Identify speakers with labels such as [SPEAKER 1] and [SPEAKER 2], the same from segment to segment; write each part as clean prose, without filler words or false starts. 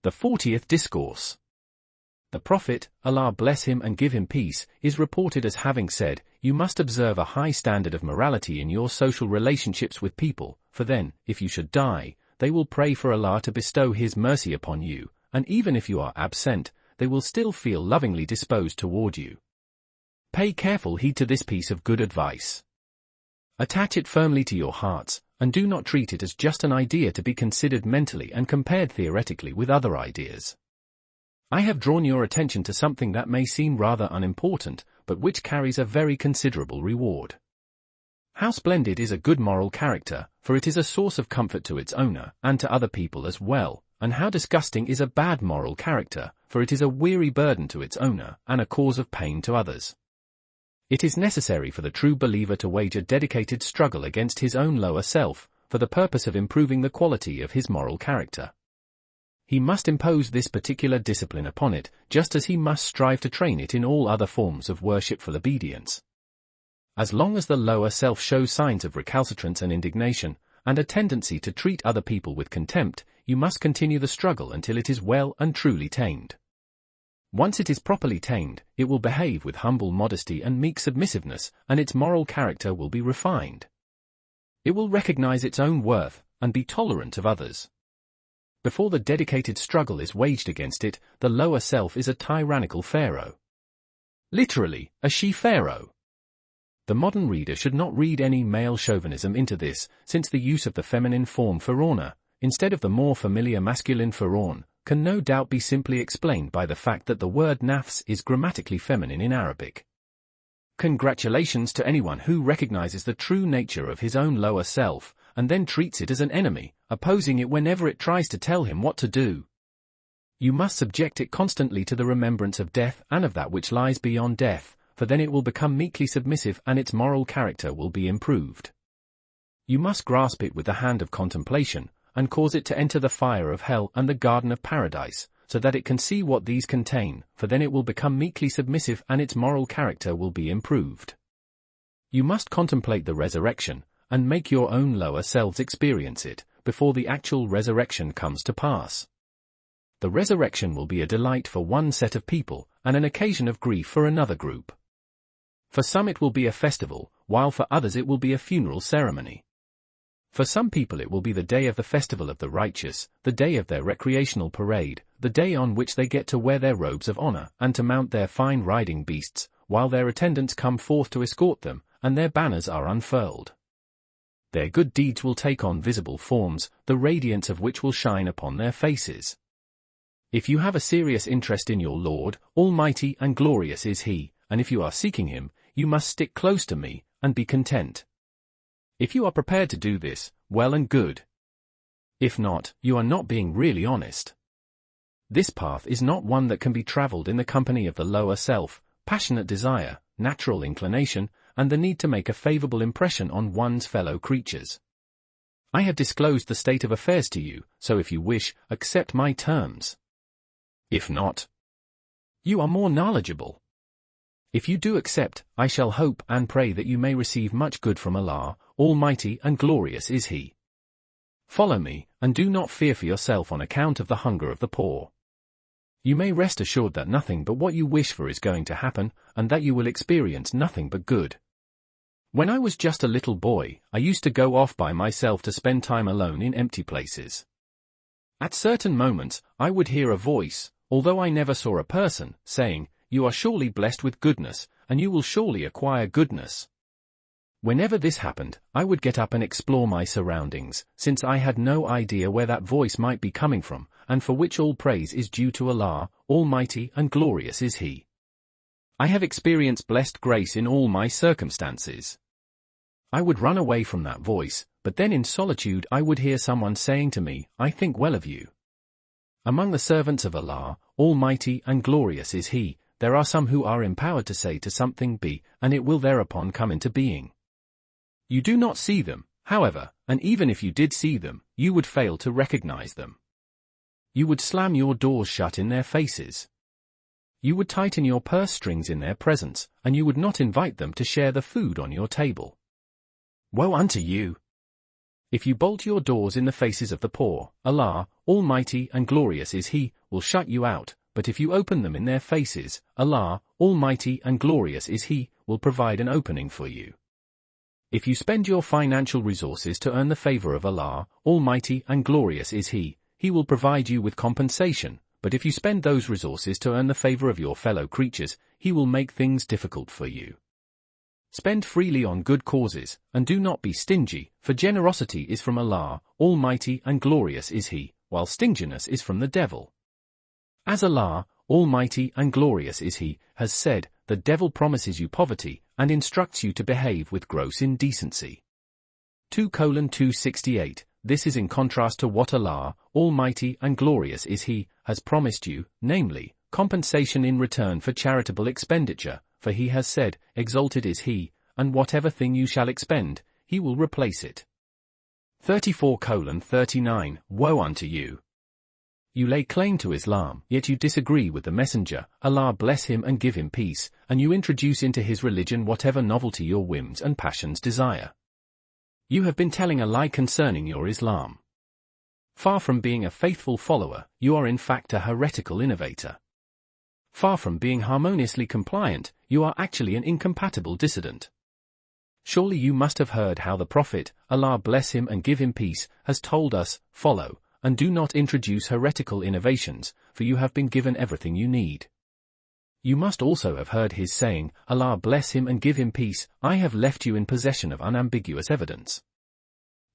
[SPEAKER 1] The 40th Discourse. The Prophet, Allah bless him and give him peace, is reported as having said, "You must observe a high standard of morality in your social relationships with people, for then, if you should die, they will pray for Allah to bestow His mercy upon you, and even if you are absent, they will still feel lovingly disposed toward you." Pay careful heed to this piece of good advice. Attach it firmly to your hearts, and do not treat it as just an idea to be considered mentally and compared theoretically with other ideas. I have drawn your attention to something that may seem rather unimportant, but which carries a very considerable reward. How splendid is a good moral character, for it is a source of comfort to its owner, and to other people as well, and how disgusting is a bad moral character, for it is a weary burden to its owner, and a cause of pain to others. It is necessary for the true believer to wage a dedicated struggle against his own lower self, for the purpose of improving the quality of his moral character. He must impose this particular discipline upon it, just as he must strive to train it in all other forms of worshipful obedience. As long as the lower self shows signs of recalcitrance and indignation, and a tendency to treat other people with contempt, you must continue the struggle until it is well and truly tamed. Once it is properly tamed, it will behave with humble modesty and meek submissiveness, and its moral character will be refined. It will recognize its own worth, and be tolerant of others. Before the dedicated struggle is waged against it, the lower self is a tyrannical pharaoh. Literally, a she-pharaoh. The modern reader should not read any male chauvinism into this, since the use of the feminine form pharaona, instead of the more familiar masculine pharaon, can no doubt be simply explained by the fact that the word nafs is grammatically feminine in Arabic. Congratulations to anyone who recognizes the true nature of his own lower self, and then treats it as an enemy, opposing it whenever it tries to tell him what to do. You must subject it constantly to the remembrance of death and of that which lies beyond death, for then it will become meekly submissive and its moral character will be improved. You must grasp it with the hand of contemplation, and cause it to enter the fire of hell and the garden of paradise, so that it can see what these contain, for then it will become meekly submissive and its moral character will be improved. You must contemplate the resurrection, and make your own lower selves experience it, before the actual resurrection comes to pass. The resurrection will be a delight for one set of people, and an occasion of grief for another group. For some it will be a festival, while for others it will be a funeral ceremony. For some people it will be the day of the festival of the righteous, the day of their recreational parade, the day on which they get to wear their robes of honor and to mount their fine riding beasts, while their attendants come forth to escort them, and their banners are unfurled. Their good deeds will take on visible forms, the radiance of which will shine upon their faces. If you have a serious interest in your Lord, almighty and glorious is He, and if you are seeking Him, you must stick close to me, and be content. If you are prepared to do this, well and good. If not, you are not being really honest. This path is not one that can be traveled in the company of the lower self, passionate desire, natural inclination, and the need to make a favorable impression on one's fellow creatures. I have disclosed the state of affairs to you, so if you wish, accept my terms. If not, you are more knowledgeable. If you do accept, I shall hope and pray that you may receive much good from Allah, almighty and glorious is He. Follow me, and do not fear for yourself on account of the hunger of the poor. You may rest assured that nothing but what you wish for is going to happen, and that you will experience nothing but good. When I was just a little boy, I used to go off by myself to spend time alone in empty places. At certain moments, I would hear a voice, although I never saw a person, saying, "You are surely blessed with goodness, and you will surely acquire goodness." Whenever this happened, I would get up and explore my surroundings, since I had no idea where that voice might be coming from, and for which all praise is due to Allah, almighty and glorious is He. I have experienced blessed grace in all my circumstances. I would run away from that voice, but then in solitude I would hear someone saying to me, "I think well of you." Among the servants of Allah, almighty and glorious is He, there are some who are empowered to say to something be, and it will thereupon come into being. You do not see them, however, and even if you did see them, you would fail to recognize them. You would slam your doors shut in their faces. You would tighten your purse strings in their presence, and you would not invite them to share the food on your table. Woe unto you! If you bolt your doors in the faces of the poor, Allah, Almighty and Glorious is He, will shut you out, but if you open them in their faces, Allah, Almighty and Glorious is He, will provide an opening for you. If you spend your financial resources to earn the favor of Allah, Almighty and Glorious is He, He will provide you with compensation, but if you spend those resources to earn the favor of your fellow creatures, He will make things difficult for you. Spend freely on good causes, and do not be stingy, for generosity is from Allah, Almighty and Glorious is He, while stinginess is from the devil. As Allah, Almighty and Glorious is He, has said, the devil promises you poverty, and instructs you to behave with gross indecency. 2:268. This is in contrast to what Allah, Almighty and Glorious is He, has promised you, namely, compensation in return for charitable expenditure, for He has said, exalted is He, and whatever thing you shall expend, He will replace it. 34:39. Woe unto you! You lay claim to Islam, yet you disagree with the Messenger, Allah bless him and give him peace, and you introduce into his religion whatever novelty your whims and passions desire. You have been telling a lie concerning your Islam. Far from being a faithful follower, you are in fact a heretical innovator. Far from being harmoniously compliant, you are actually an incompatible dissident. Surely you must have heard how the Prophet, Allah bless him and give him peace, has told us, follow, and do not introduce heretical innovations, for you have been given everything you need. You must also have heard his saying, Allah bless him and give him peace, I have left you in possession of unambiguous evidence.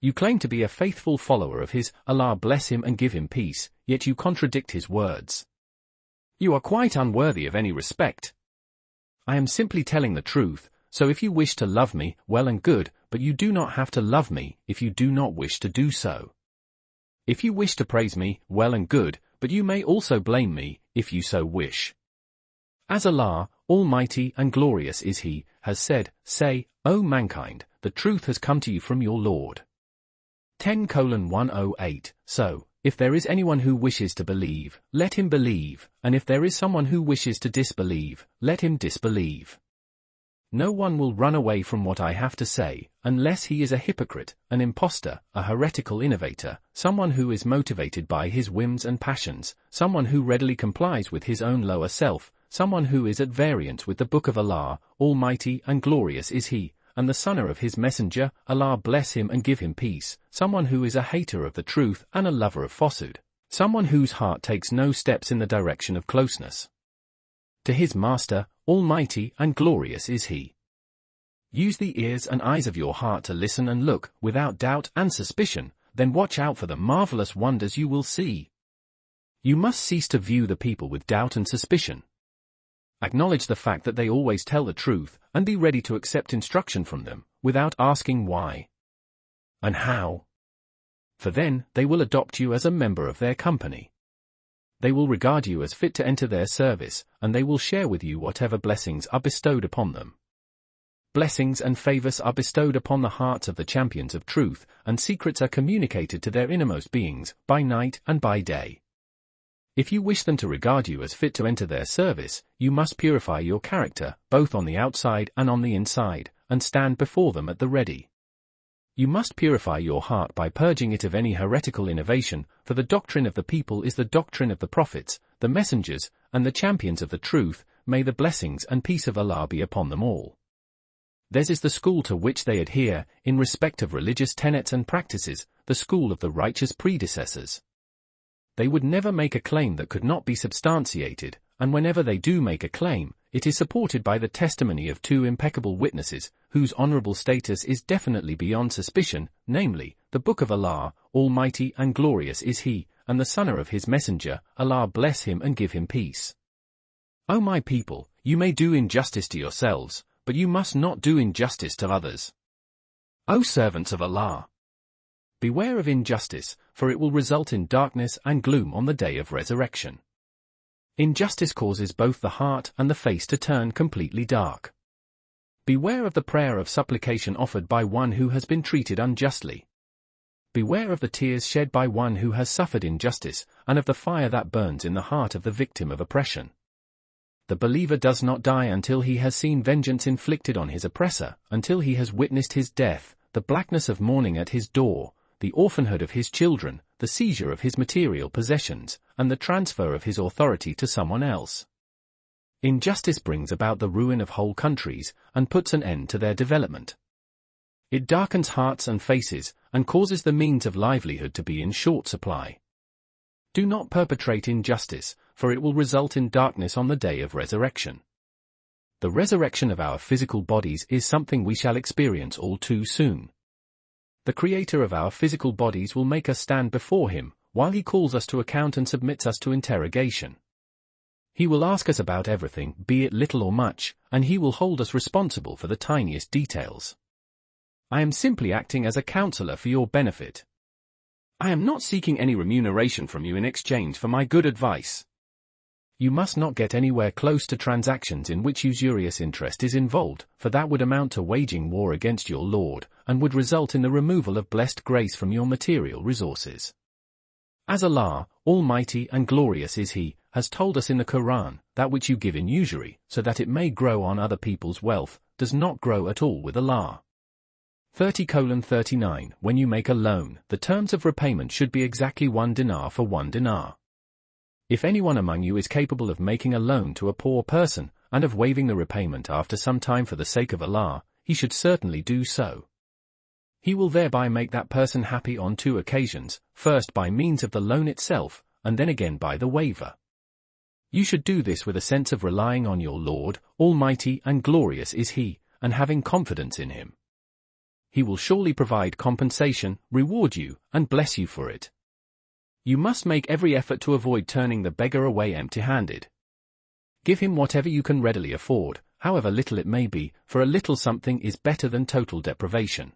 [SPEAKER 1] You claim to be a faithful follower of his, Allah bless him and give him peace, yet you contradict his words. You are quite unworthy of any respect. I am simply telling the truth, so if you wish to love me, well and good, but you do not have to love me if you do not wish to do so. If you wish to praise me, well and good, but you may also blame me, if you so wish. As Allah, Almighty and Glorious is He, has said, say, O mankind, the truth has come to you from your Lord. 10:108. So, if there is anyone who wishes to believe, let him believe, and if there is someone who wishes to disbelieve, let him disbelieve. No one will run away from what I have to say, unless he is a hypocrite, an impostor, a heretical innovator, someone who is motivated by his whims and passions, someone who readily complies with his own lower self, someone who is at variance with the Book of Allah, Almighty and Glorious is He, and the Sunna of His Messenger, Allah bless him and give him peace, someone who is a hater of the truth and a lover of falsehood, someone whose heart takes no steps in the direction of closeness to his Master, Almighty and Glorious is He. Use the ears and eyes of your heart to listen and look, without doubt and suspicion, then watch out for the marvelous wonders you will see. You must cease to view the people with doubt and suspicion. Acknowledge the fact that they always tell the truth, and be ready to accept instruction from them, without asking why and how. For then, they will adopt you as a member of their company. They will regard you as fit to enter their service, and they will share with you whatever blessings are bestowed upon them. Blessings and favors are bestowed upon the hearts of the champions of truth, and secrets are communicated to their innermost beings, by night and by day. If you wish them to regard you as fit to enter their service, you must purify your character, both on the outside and on the inside, and stand before them at the ready. You must purify your heart by purging it of any heretical innovation, for the doctrine of the people is the doctrine of the prophets, the messengers, and the champions of the truth, may the blessings and peace of Allah be upon them all. Theirs is the school to which they adhere, in respect of religious tenets and practices, the school of the righteous predecessors. They would never make a claim that could not be substantiated, and whenever they do make a claim, it is supported by the testimony of two impeccable witnesses, whose honorable status is definitely beyond suspicion, namely, the Book of Allah, Almighty and Glorious is He, and the Sunna of His Messenger, Allah bless him and give him peace. O my people, you may do injustice to yourselves, but you must not do injustice to others. O servants of Allah! Beware of injustice, for it will result in darkness and gloom on the day of resurrection. Injustice causes both the heart and the face to turn completely dark. Beware of the prayer of supplication offered by one who has been treated unjustly. Beware of the tears shed by one who has suffered injustice, and of the fire that burns in the heart of the victim of oppression. The believer does not die until he has seen vengeance inflicted on his oppressor, until he has witnessed his death, the blackness of mourning at his door, the orphanhood of his children, the seizure of his material possessions, and the transfer of his authority to someone else. Injustice brings about the ruin of whole countries, and puts an end to their development. It darkens hearts and faces, and causes the means of livelihood to be in short supply. Do not perpetrate injustice, for it will result in darkness on the day of resurrection. The resurrection of our physical bodies is something we shall experience all too soon. The Creator of our physical bodies will make us stand before Him, while He calls us to account and submits us to interrogation. He will ask us about everything, be it little or much, and He will hold us responsible for the tiniest details. I am simply acting as a counselor for your benefit. I am not seeking any remuneration from you in exchange for my good advice. You must not get anywhere close to transactions in which usurious interest is involved, for that would amount to waging war against your Lord, and would result in the removal of blessed grace from your material resources. As Allah, Almighty and glorious is He, has told us in the Quran, that which you give in usury, so that it may grow on other people's wealth, does not grow at all with Allah. 30:39 When you make a loan, the terms of repayment should be exactly 1 dinar for 1 dinar. If anyone among you is capable of making a loan to a poor person, and of waiving the repayment after some time for the sake of Allah, he should certainly do so. He will thereby make that person happy on 2 occasions, first by means of the loan itself, and then again by the waiver. You should do this with a sense of relying on your Lord, Almighty and glorious is He, and having confidence in Him. He will surely provide compensation, reward you, and bless you for it. You must make every effort to avoid turning the beggar away empty-handed. Give him whatever you can readily afford, however little it may be, for a little something is better than total deprivation.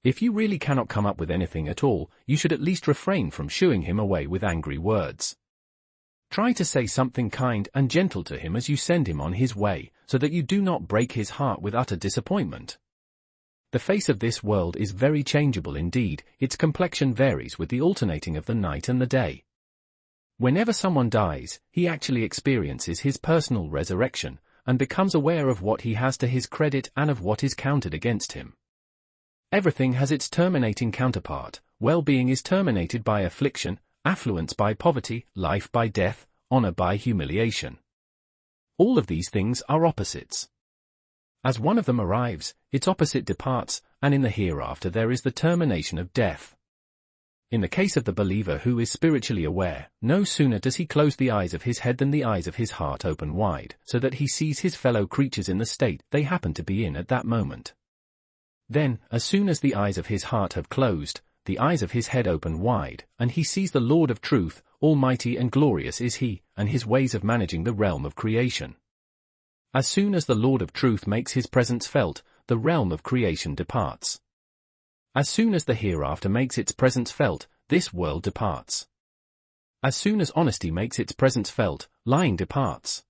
[SPEAKER 1] If you really cannot come up with anything at all, you should at least refrain from shooing him away with angry words. Try to say something kind and gentle to him as you send him on his way, so that you do not break his heart with utter disappointment. The face of this world is very changeable indeed, its complexion varies with the alternating of the night and the day. Whenever someone dies, he actually experiences his personal resurrection, and becomes aware of what he has to his credit and of what is counted against him. Everything has its terminating counterpart. Well-being is terminated by affliction, affluence by poverty, life by death, honor by humiliation. All of these things are opposites. As one of them arrives, its opposite departs, and in the hereafter there is the termination of death. In the case of the believer who is spiritually aware, no sooner does he close the eyes of his head than the eyes of his heart open wide, so that he sees his fellow creatures in the state they happen to be in at that moment. Then, as soon as the eyes of his heart have closed, the eyes of his head open wide, and he sees the Lord of truth, Almighty and glorious is He, and His ways of managing the realm of creation. As soon as the Lord of truth makes His presence felt, the realm of creation departs. As soon as the hereafter makes its presence felt, this world departs. As soon as honesty makes its presence felt, lying departs.